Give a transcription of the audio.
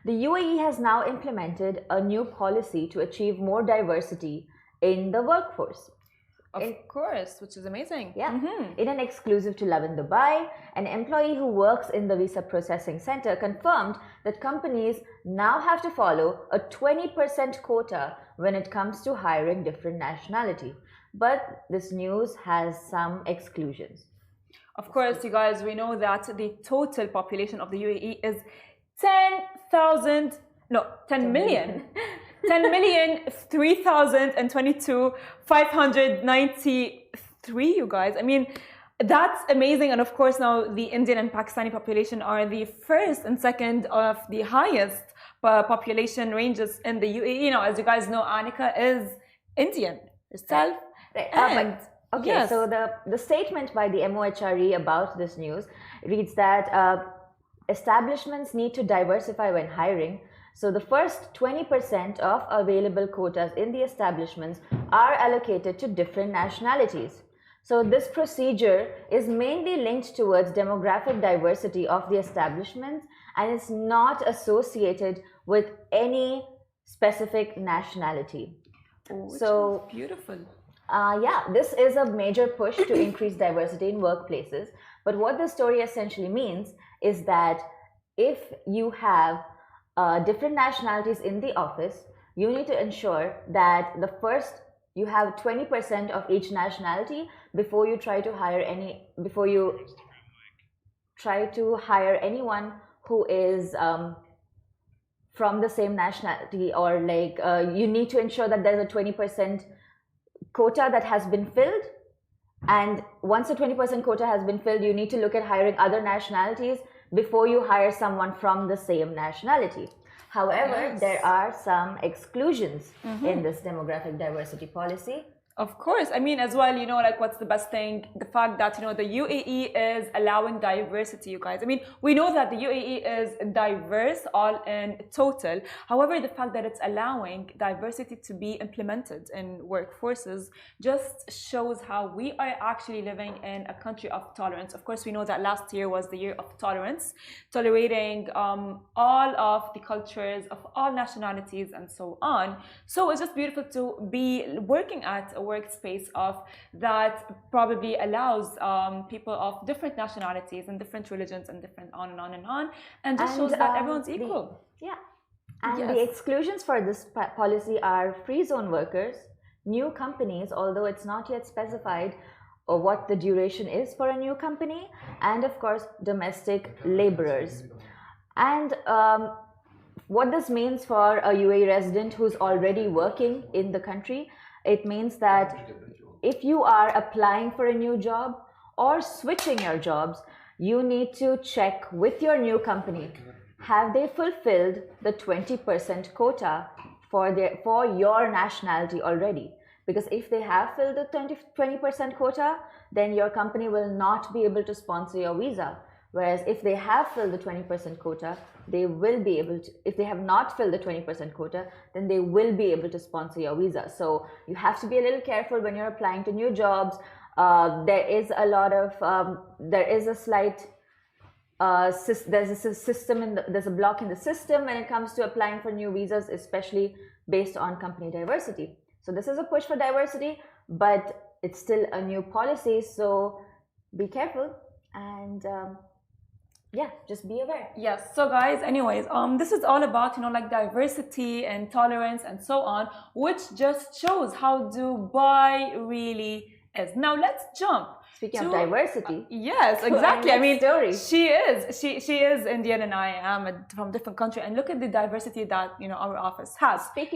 The UAE has now implemented a new policy to achieve more diversity in the workforce. Of course, which is amazing. Yeah. In an exclusive to Lovin Dubai, an employee who works in the visa processing center confirmed that companies now have to follow a 20% quota when it comes to hiring different nationality. But this news has some exclusions. Of course, you guys, we know that the total population of the UAE is 10 million. 10,003,022,593, you guys. I mean, that's amazing. And of course, now the Indian and Pakistani population are the first and second of the highest population ranges in the UAE. You know, as you guys know, Anika is Indian herself. Right. Okay, yes. So the statement by the MOHRE about this news reads that establishments need to diversify when hiring. So the first 20% of available quotas in the establishments are allocated to different nationalities. So this procedure is mainly linked towards demographic diversity of the establishments and is not associated with any specific nationality. Oh, so beautiful. Yeah, this is a major push to increase diversity in workplaces. But what the story essentially means is that if you have different nationalities in the office, you need to ensure that you have 20% of each nationality before you try to hire anyone who is from the same nationality, or like you need to ensure that there's a 20% quota that has been filled. And once the 20% quota has been filled, you need to look at hiring other nationalities before you hire someone from the same nationality. However, yes, there are some exclusions in this demographic diversity policy. Of course. I mean, as well, you know, like what's the best thing? The fact that, you know, the UAE is allowing diversity, you guys. I mean, we know that the UAE is diverse all in total. However, the fact that it's allowing diversity to be implemented in workforces just shows how we are actually living in a country of tolerance. Of course, we know that last year was the year of tolerance, tolerating all of the cultures of all nationalities and so on. So it's just beautiful to be working at a workspace of that probably allows people of different nationalities and different religions and different on and on and on, and just shows that everyone's equal. And the exclusions for this policy are free zone workers, new companies, although it's not yet specified or what the duration is for a new company, and of course domestic laborers. And what this means for a UAE resident who's already working in the country, it means that if you are applying for a new job or switching your jobs, you need to check with your new company, have they fulfilled the 20% quota for your nationality already? Because if they have filled the 20% quota, then your company will not be able to sponsor your visa. Whereas if they have filled the 20% quota, they will be able to. If they have not filled the 20% quota, then they will be able to sponsor your visa. So you have to be a little careful when you're applying to new jobs. There's a slight there's a block in the system when it comes to applying for new visas, especially based on company diversity. So this is a push for diversity, but it's still a new policy. So be careful and. Yeah, just be aware. Yes. So guys, anyways, this is all about, you know, like diversity and tolerance and so on, which just shows how Dubai really is. Now let's jump. Speaking of diversity. Yes, exactly. I mean, story. She is Indian and I am from a different country. And look at the diversity that, you know, our office has. Speaking